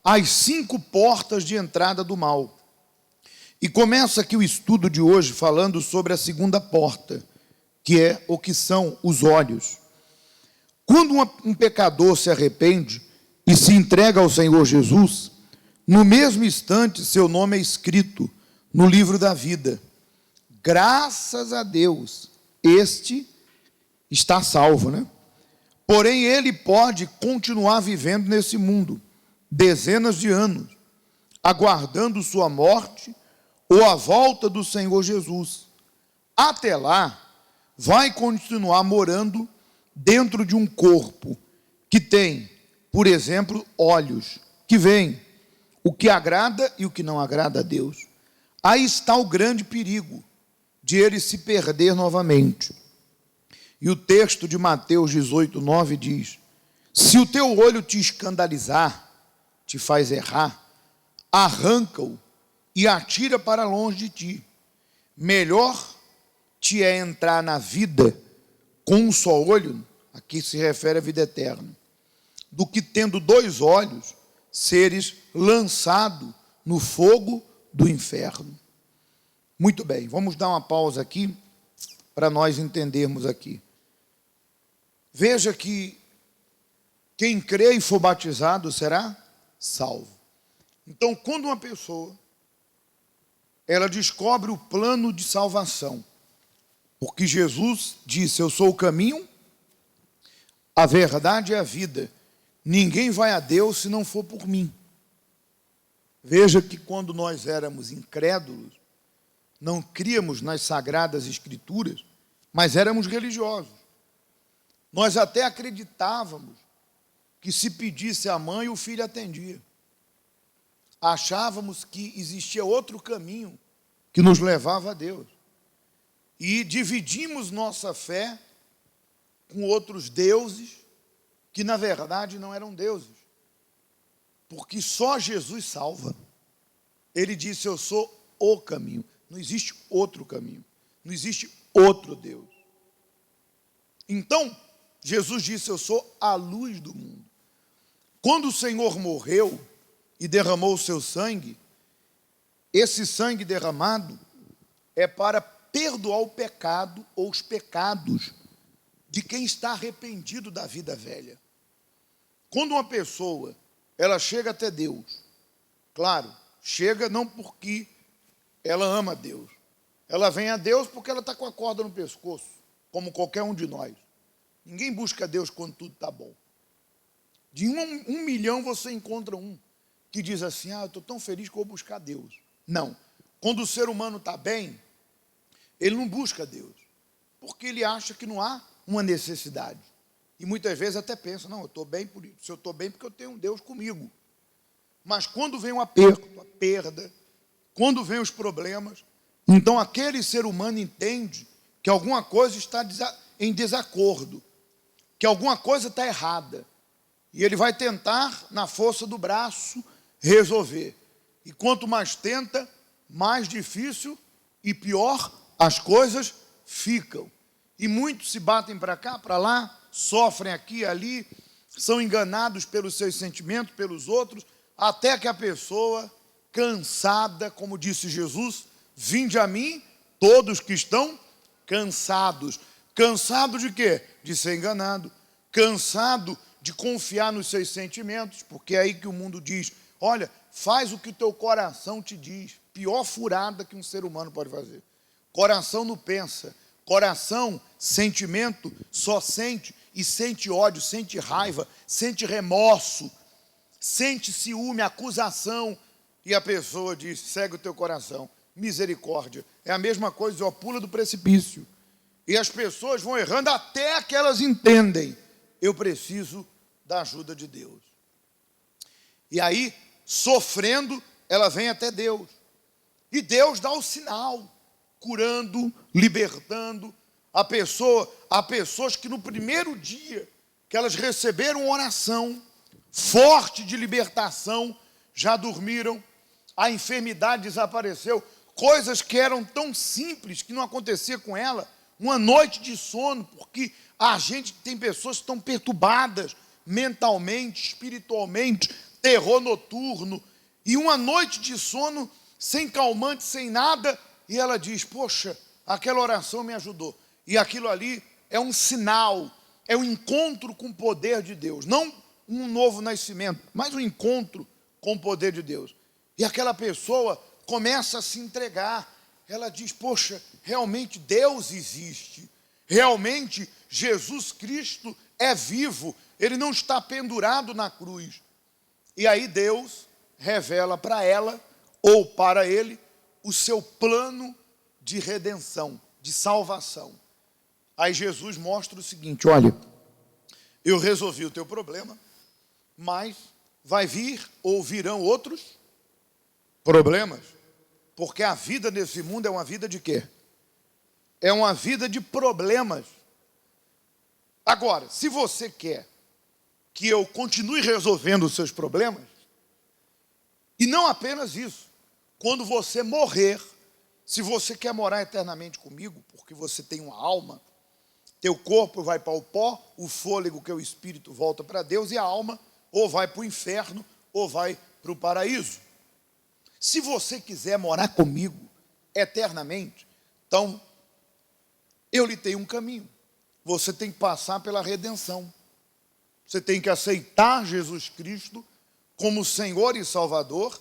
as 5 portas de entrada do mal. E começa aqui o estudo de hoje falando sobre a segunda porta, que é o que são os olhos. Quando um pecador se arrepende e se entrega ao Senhor Jesus, no mesmo instante seu nome é escrito no livro da vida. Graças a Deus, este está salvo, né? Porém, ele pode continuar vivendo nesse mundo dezenas de anos, aguardando sua morte ou a volta do Senhor Jesus. Até lá, vai continuar morando dentro de um corpo que tem, por exemplo, olhos, que veem o que agrada e o que não agrada a Deus. Aí está o grande perigo de ele se perder novamente. E o texto de Mateus 18:9 diz: se o teu olho te escandalizar, te faz errar, arranca-o e atira para longe de ti. Melhor te é entrar na vida com um só olho, aqui se refere à vida eterna, do que tendo 2 olhos, seres lançado no fogo do inferno. Muito bem, vamos dar uma pausa aqui, para nós entendermos aqui. Veja que quem crê e for batizado será salvo. Então, quando uma pessoa ela descobre o plano de salvação, porque Jesus disse: eu sou o caminho, a verdade e a vida. Ninguém vai a Deus se não for por mim. Veja que quando nós éramos incrédulos, não críamos nas sagradas escrituras, mas éramos religiosos. Nós até acreditávamos que se pedisse a mãe, o filho atendia. Achávamos que existia outro caminho que nos levava a Deus. E dividimos nossa fé com outros deuses que, na verdade, não eram deuses. Porque só Jesus salva. Ele disse: eu sou o caminho. Não existe outro caminho. Não existe outro Deus. Então, Jesus disse: eu sou a luz do mundo. Quando o Senhor morreu e derramou o seu sangue, esse sangue derramado é para perdoar o pecado ou os pecados de quem está arrependido da vida velha. Quando uma pessoa ela chega até Deus, claro, chega não porque ela ama Deus, ela vem a Deus porque ela está com a corda no pescoço, como qualquer um de nós. Ninguém busca Deus quando tudo está bom. De um milhão você encontra um que diz assim: eu estou tão feliz que eu vou buscar Deus. Não. Quando o ser humano está bem, ele não busca Deus, porque ele acha que não há uma necessidade. E muitas vezes até pensa: não, eu estou bem por isso. Se eu estou bem, porque eu tenho um Deus comigo. Mas quando vem o aperto, a perda, quando vem os problemas, então aquele ser humano entende que alguma coisa está em desacordo, que alguma coisa está errada. E ele vai tentar, na força do braço, resolver. E quanto mais tenta, mais difícil e pior as coisas ficam. E muitos se batem para cá, para lá, sofrem aqui e ali, são enganados pelos seus sentimentos, pelos outros, até que a pessoa, cansada, como disse Jesus: vinde a mim, todos que estão cansados. Cansado de quê? De ser enganado. Cansado de confiar nos seus sentimentos, porque é aí que o mundo diz: olha, faz o que o teu coração te diz. Pior furada que um ser humano pode fazer. Coração não pensa. Coração, sentimento, só sente, e sente ódio, sente raiva, sente remorso, sente ciúme, acusação, e a pessoa diz: segue o teu coração. Misericórdia. É a mesma coisa, pula do precipício. E as pessoas vão errando até que elas entendem: eu preciso da ajuda de Deus. E aí, sofrendo, ela vem até Deus. E Deus dá o sinal, curando, libertando. Há pessoas que no primeiro dia que elas receberam oração forte de libertação, já dormiram, a enfermidade desapareceu. Coisas que eram tão simples que não acontecia com ela. Uma noite de sono, porque a gente tem pessoas que estão perturbadas mentalmente, espiritualmente, terror noturno, e uma noite de sono sem calmante, sem nada, e ela diz, poxa, aquela oração me ajudou. E aquilo ali é um sinal, é um encontro com o poder de Deus, não um novo nascimento, mas um encontro com o poder de Deus. E aquela pessoa começa a se entregar, ela diz, poxa, realmente Deus existe, realmente Jesus Cristo é vivo, Ele não está pendurado na cruz. E aí Deus revela para ela, ou para ele, o seu plano de redenção, de salvação. Aí Jesus mostra o seguinte, olha, eu resolvi o teu problema, mas vai vir ou virão outros problemas, porque a vida nesse mundo é uma vida de quê? É uma vida de problemas. Agora, se você quer que eu continue resolvendo os seus problemas, e não apenas isso, quando você morrer, se você quer morar eternamente comigo, porque você tem uma alma, teu corpo vai para o pó, o fôlego, que é o espírito, volta para Deus, e a alma ou vai para o inferno, ou vai para o paraíso. Se você quiser morar comigo eternamente, então, eu lhe tenho um caminho. Você tem que passar pela redenção. Você tem que aceitar Jesus Cristo como Senhor e Salvador,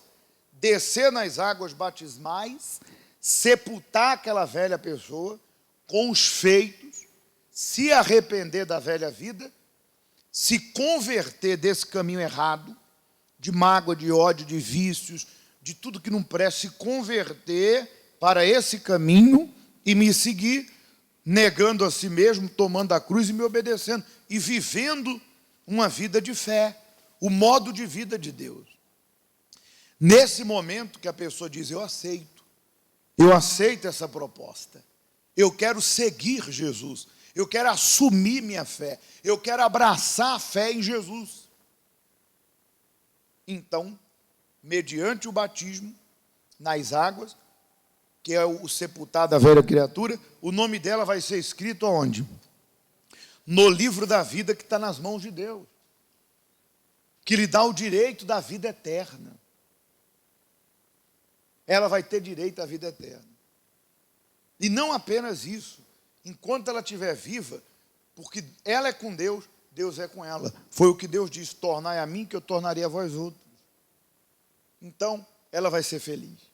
descer nas águas batismais, sepultar aquela velha pessoa com os feitos, se arrepender da velha vida, se converter desse caminho errado, de mágoa, de ódio, de vícios, de tudo que não presta, se converter para esse caminho e me seguir, negando a si mesmo, tomando a cruz e me obedecendo, e vivendo uma vida de fé, o modo de vida de Deus. Nesse momento que a pessoa diz, eu aceito essa proposta, eu quero seguir Jesus, eu quero assumir minha fé, eu quero abraçar a fé em Jesus. Então, mediante o batismo nas águas, que é o sepultar da velha criatura, o nome dela vai ser escrito aonde? No livro da vida que está nas mãos de Deus, que lhe dá o direito da vida eterna. Ela vai ter direito à vida eterna. E não apenas isso, enquanto ela estiver viva, porque ela é com Deus, Deus é com ela. Foi o que Deus disse, tornai a mim que eu tornarei a vós outros. Então, ela vai ser feliz.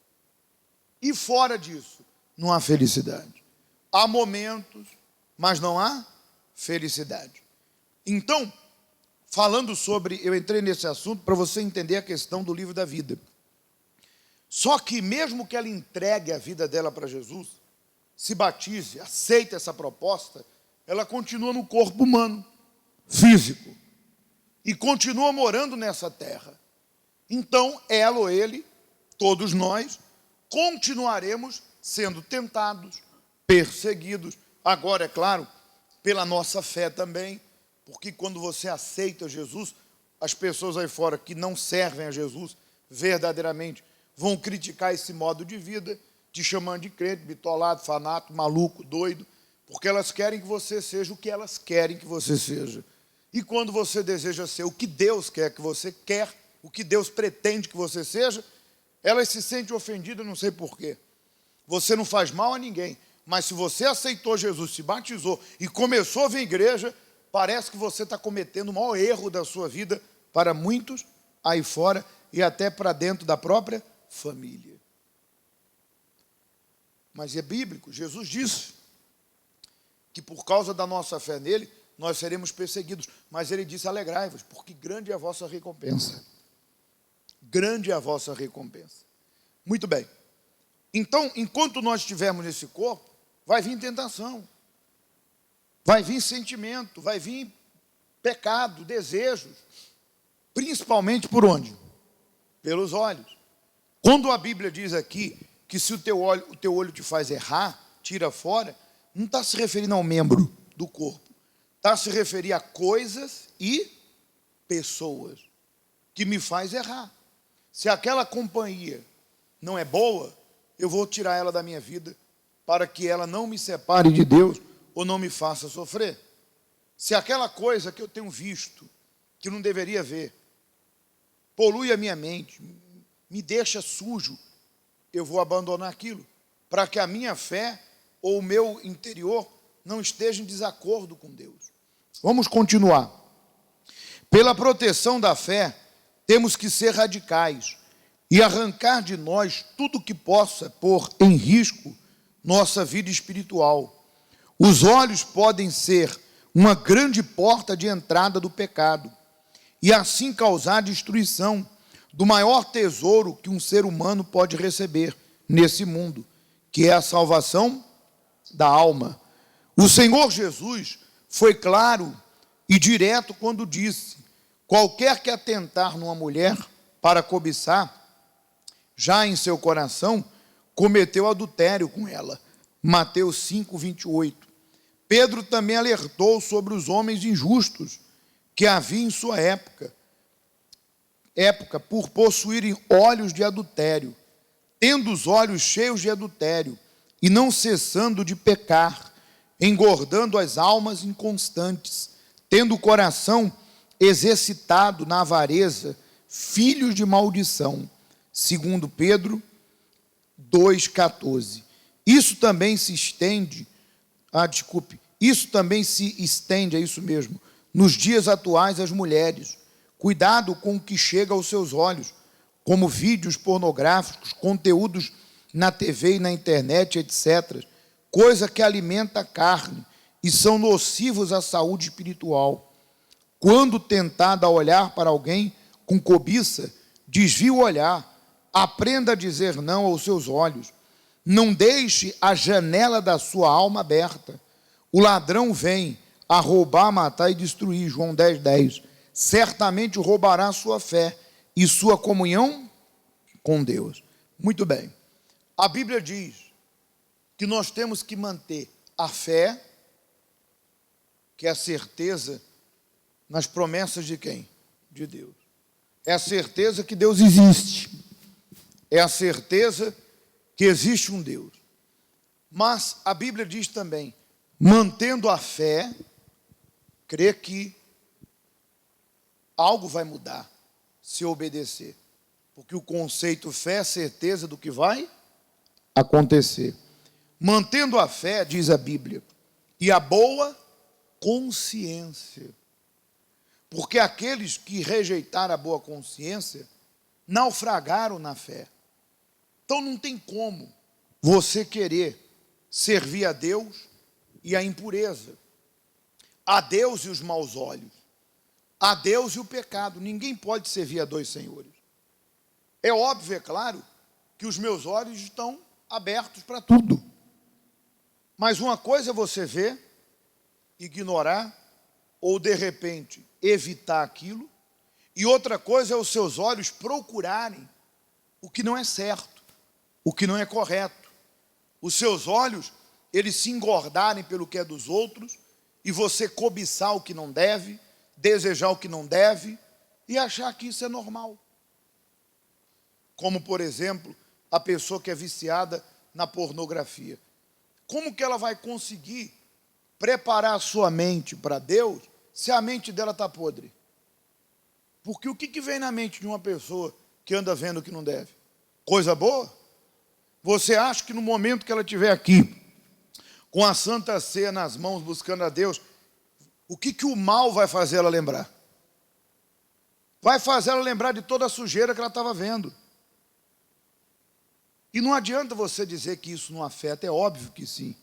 E fora disso, não há felicidade. Há momentos, mas não há felicidade. Então, falando sobre, eu entrei nesse assunto para você entender a questão do livro da vida. Só que mesmo que ela entregue a vida dela para Jesus, se batize, aceite essa proposta, ela continua no corpo humano, físico, e continua morando nessa terra. Então, ela ou ele, todos nós, continuaremos sendo tentados, perseguidos. Agora, é claro, pela nossa fé também, porque quando você aceita Jesus, as pessoas aí fora que não servem a Jesus verdadeiramente vão criticar esse modo de vida, te chamando de crente, bitolado, fanático, maluco, doido, porque elas querem que você seja o que elas querem que você seja. E quando você deseja ser o que Deus quer que você quer, o que Deus pretende que você seja, elas se sentem ofendidas, não sei porquê. Você não faz mal a ninguém, mas se você aceitou Jesus, se batizou e começou a vir à igreja, parece que você está cometendo o maior erro da sua vida para muitos aí fora e até para dentro da própria família. Mas é bíblico, Jesus disse que por causa da nossa fé nele, nós seremos perseguidos. Mas ele disse, alegrai-vos, porque grande é a vossa recompensa. Grande é a vossa recompensa. Muito bem. Então, enquanto nós estivermos nesse corpo, vai vir tentação, vai vir sentimento, vai vir pecado, desejos, principalmente por onde? Pelos olhos. Quando a Bíblia diz aqui que se o teu olho te faz errar, tira fora, não está se referindo ao membro do corpo, está se referindo a coisas e pessoas que me faz errar. Se aquela companhia não é boa, eu vou tirar ela da minha vida para que ela não me separe de Deus ou não me faça sofrer. Se aquela coisa que eu tenho visto, que não deveria ver, polui a minha mente, me deixa sujo, eu vou abandonar aquilo, para que a minha fé ou o meu interior não esteja em desacordo com Deus. Vamos continuar. Pela proteção da fé, temos que ser radicais e arrancar de nós tudo que possa pôr em risco nossa vida espiritual. Os olhos podem ser uma grande porta de entrada do pecado e assim causar destruição do maior tesouro que um ser humano pode receber nesse mundo, que é a salvação da alma. O Senhor Jesus foi claro e direto quando disse: qualquer que atentar numa mulher para cobiçar, já em seu coração cometeu adultério com ela. Mateus 5, 28. Pedro também alertou sobre os homens injustos que havia em sua época por possuírem olhos de adultério, tendo os olhos cheios de adultério e não cessando de pecar, engordando as almas inconstantes, tendo o coração exercitado na avareza, filhos de maldição. Segundo Pedro 2,14. Isso também se estende, é isso mesmo, nos dias atuais às mulheres. Cuidado com o que chega aos seus olhos, como vídeos pornográficos, conteúdos na TV e na internet, etc., coisa que alimenta a carne e são nocivos à saúde espiritual. Quando tentada a olhar para alguém com cobiça, desvie o olhar, aprenda a dizer não aos seus olhos, não deixe a janela da sua alma aberta. O ladrão vem a roubar, matar e destruir, João 10, 10. Certamente roubará sua fé e sua comunhão com Deus. Muito bem. A Bíblia diz que nós temos que manter a fé, que é a certeza nas promessas de quem? De Deus. É a certeza que Deus existe. É a certeza que existe um Deus. Mas a Bíblia diz também, mantendo a fé, crê que algo vai mudar se obedecer. Porque o conceito fé é certeza do que vai acontecer. Mantendo a fé, diz a Bíblia, e a boa consciência. Porque aqueles que rejeitaram a boa consciência naufragaram na fé. Então não tem como você querer servir a Deus e a impureza, a Deus e os maus olhos, a Deus e o pecado. Ninguém pode servir a dois senhores. É óbvio, é claro, que os meus olhos estão abertos para tudo. Mas uma coisa é você ver, ignorar, ou de repente evitar aquilo, e outra coisa é os seus olhos procurarem o que não é certo, o que não é correto. Os seus olhos, eles se engordarem pelo que é dos outros, e você cobiçar o que não deve, desejar o que não deve, e achar que isso é normal. Como, por exemplo, a pessoa que é viciada na pornografia. Como que ela vai conseguir preparar a sua mente para Deus se a mente dela está podre? Porque o que vem na mente de uma pessoa que anda vendo o que não deve? Coisa boa? Você acha que no momento que ela estiver aqui, com a Santa Ceia nas mãos, buscando a Deus, o que o mal vai fazer ela lembrar? Vai fazer ela lembrar de toda a sujeira que ela estava vendo. E não adianta você dizer que isso não afeta, é óbvio que sim.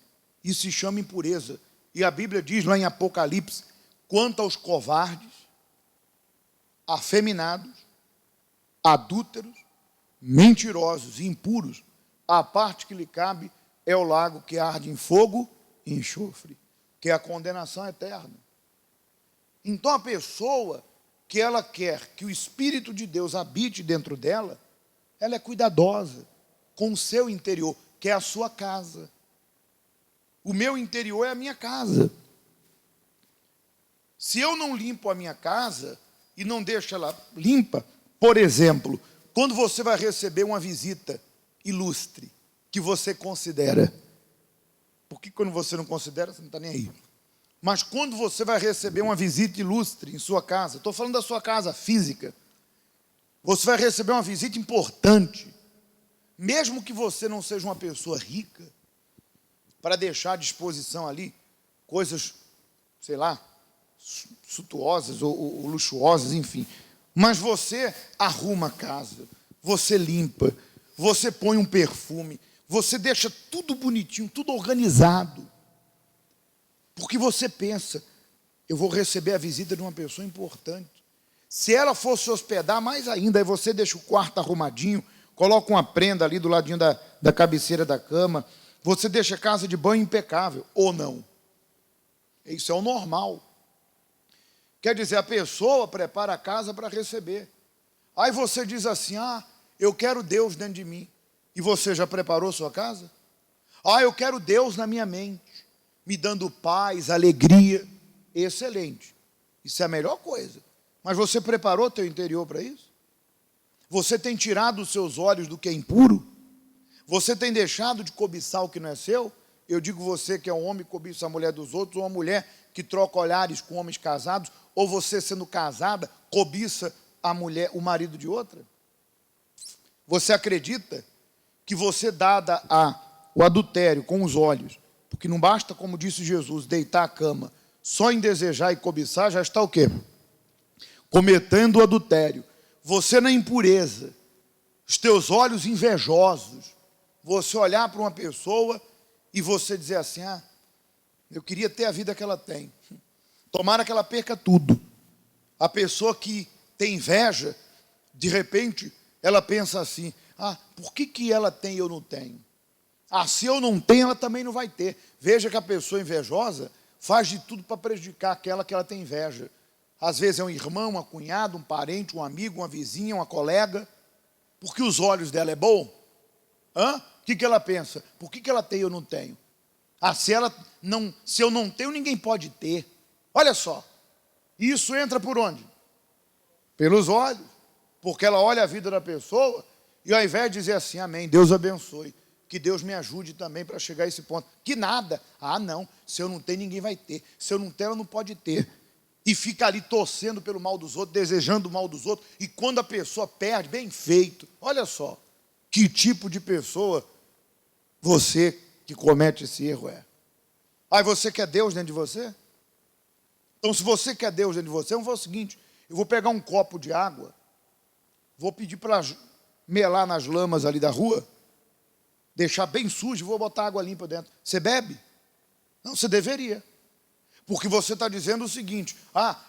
Isso se chama impureza. E a Bíblia diz lá em Apocalipse, quanto aos covardes, afeminados, adúlteros, mentirosos e impuros, a parte que lhe cabe é o lago que arde em fogo e enxofre, que é a condenação eterna. Então a pessoa que ela quer que o Espírito de Deus habite dentro dela, ela é cuidadosa com o seu interior, que é a sua casa. O meu interior é a minha casa. Se eu não limpo a minha casa e não deixo ela limpa, por exemplo, quando você vai receber uma visita ilustre, que você considera, porque quando você não considera, você não está nem aí. Mas quando você vai receber uma visita ilustre em sua casa, estou falando da sua casa física, Você vai receber uma visita importante, mesmo que você não seja uma pessoa rica, para deixar à disposição ali coisas, sei lá, suntuosas ou luxuosas, enfim. Mas você arruma a casa, você limpa, você põe um perfume, você deixa tudo bonitinho, tudo organizado. Porque você pensa, eu vou receber a visita de uma pessoa importante. Se ela for se hospedar, mais ainda, aí você deixa o quarto arrumadinho, coloca uma prenda ali do ladinho da cabeceira da cama, você deixa a casa de banho impecável, ou não. Isso é o normal. Quer dizer, a pessoa prepara a casa para receber. Aí você diz assim, eu quero Deus dentro de mim. E você já preparou sua casa? Eu quero Deus na minha mente, me dando paz, alegria. Excelente. Isso é a melhor coisa. Mas você preparou teu interior para isso? Você tem tirado os seus olhos do que é impuro? Você tem deixado de cobiçar o que não é seu? Eu digo você que é um homem que cobiça a mulher dos outros, ou uma mulher que troca olhares com homens casados, ou você sendo casada, cobiça a mulher, o marido de outra? Você acredita que você, dada o adultério com os olhos, porque não basta, como disse Jesus, deitar a cama, só em desejar e cobiçar, já está o quê? Cometendo o adultério. Você na impureza, os teus olhos invejosos, você olhar para uma pessoa e você dizer assim, eu queria ter a vida que ela tem. Tomara que ela perca tudo. A pessoa que tem inveja, de repente, ela pensa assim, por que ela tem e eu não tenho? Se eu não tenho, ela também não vai ter. Veja que a pessoa invejosa faz de tudo para prejudicar aquela que ela tem inveja. Às vezes é um irmão, uma cunhada, um parente, um amigo, uma vizinha, uma colega, porque os olhos dela é bom. O que ela pensa? Por que ela tem e eu não tenho? Se eu não tenho, ninguém pode ter. Olha só, isso entra por onde? Pelos olhos, porque ela olha a vida da pessoa e ao invés de dizer assim, amém, Deus abençoe, que Deus me ajude também para chegar a esse ponto. Que nada, não, se eu não tenho, ninguém vai ter. Se eu não tenho, ela não pode ter. E fica ali torcendo pelo mal dos outros, desejando o mal dos outros, e quando a pessoa perde, bem feito. Olha só, que tipo de pessoa você que comete esse erro é. Você quer Deus dentro de você? Então, se você quer Deus dentro de você, vamos fazer o seguinte, eu vou pegar um copo de água, vou pedir para melar nas lamas ali da rua, deixar bem sujo e vou botar água limpa dentro. Você bebe? Não, você deveria. Porque você está dizendo o seguinte,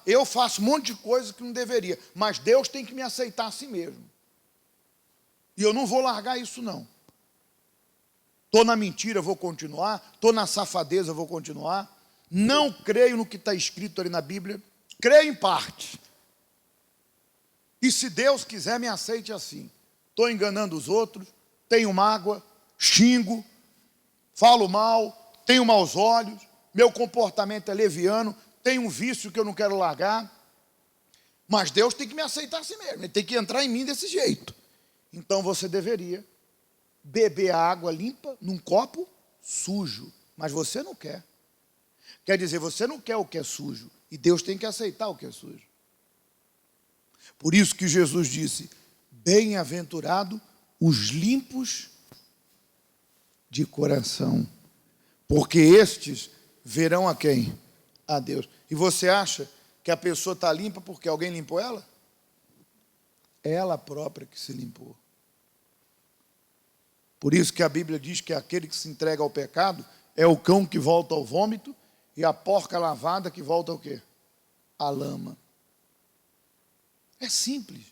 eu faço um monte de coisa que não deveria, mas Deus tem que me aceitar assim mesmo. E eu não vou largar isso não. Estou na mentira, vou continuar. Estou na safadeza, vou continuar. Não creio no que está escrito ali na Bíblia. Creio em parte. E se Deus quiser, me aceite assim. Estou enganando os outros, tenho mágoa, xingo, falo mal, tenho maus olhos, meu comportamento é leviano, tenho um vício que eu não quero largar. Mas Deus tem que me aceitar assim mesmo. Ele tem que entrar em mim desse jeito. Então você deveria beber a água limpa num copo sujo, mas você não quer. Quer dizer, você não quer o que é sujo, e Deus tem que aceitar o que é sujo. Por isso que Jesus disse, bem-aventurado os limpos de coração, porque estes verão a quem? A Deus. E você acha que a pessoa está limpa porque alguém limpou ela? Ela própria que se limpou. Por isso que a Bíblia diz que aquele que se entrega ao pecado é o cão que volta ao vômito e a porca lavada que volta ao quê? À lama. É simples.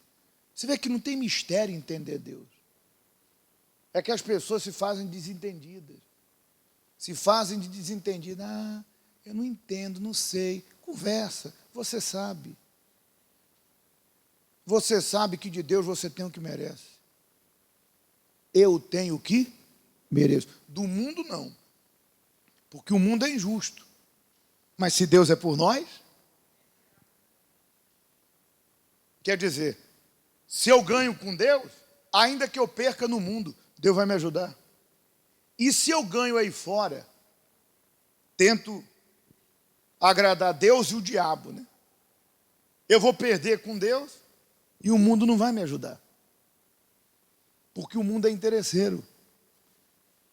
Você vê que não tem mistério em entender Deus. É que as pessoas se fazem desentendidas. Se fazem de desentendidas. Eu não entendo, não sei. Conversa, você sabe. Você sabe que de Deus você tem o que merece. Eu tenho o que mereço. Do mundo, não. Porque o mundo é injusto. Mas se Deus é por nós, quer dizer, se eu ganho com Deus, ainda que eu perca no mundo, Deus vai me ajudar. E se eu ganho aí fora, tento agradar Deus e o diabo, né? Eu vou perder com Deus e o mundo não vai me ajudar. Porque o mundo é interesseiro.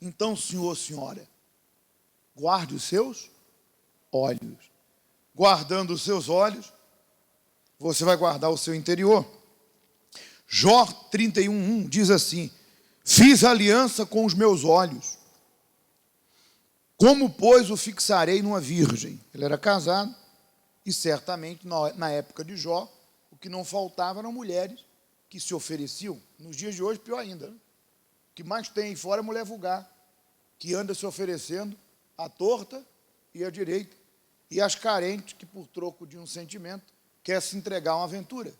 Então, senhor, senhora, guarde os seus olhos. Guardando os seus olhos, você vai guardar o seu interior. Jó 31:1 diz assim: fiz aliança com os meus olhos. Como, pois, o fixarei numa virgem? Ele era casado e certamente na época de Jó, o que não faltava eram mulheres que se ofereciam. Nos dias de hoje, pior ainda, né? O que mais tem aí fora é mulher vulgar, que anda se oferecendo à torta e à direita, e as carentes que, por troco de um sentimento, quer se entregar a uma aventura.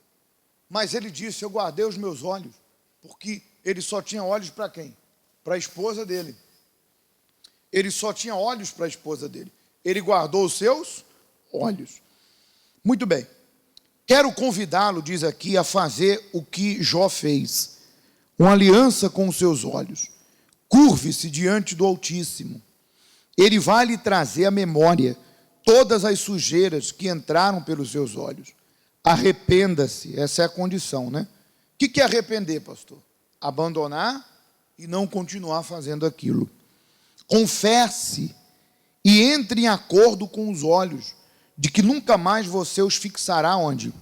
Mas ele disse: eu guardei os meus olhos, porque ele só tinha olhos para quem? Para a esposa dele. Ele só tinha olhos para a esposa dele. Ele guardou os seus olhos. Muito bem. Quero convidá-lo, diz aqui, a fazer o que Jó fez. Uma aliança com os seus olhos. Curve-se diante do Altíssimo. Ele vai lhe trazer à memória todas as sujeiras que entraram pelos seus olhos. Arrependa-se, essa é a condição, né? O que é arrepender, pastor? Abandonar e não continuar fazendo aquilo. Confesse e entre em acordo com os olhos, de que nunca mais você os fixará onde?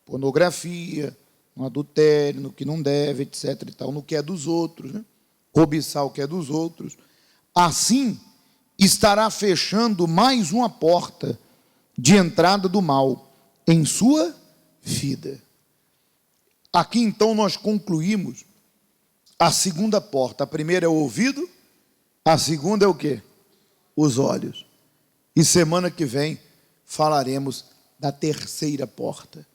Pornografia, no adultério, no que não deve, etc. e tal, no que é dos outros, né? Cobiçar o que é dos outros. Assim, estará fechando mais uma porta de entrada do mal em sua vida. Aqui, então, nós concluímos a segunda porta. A primeira é o ouvido, a segunda é o quê? Os olhos. E semana que vem falaremos da terceira porta.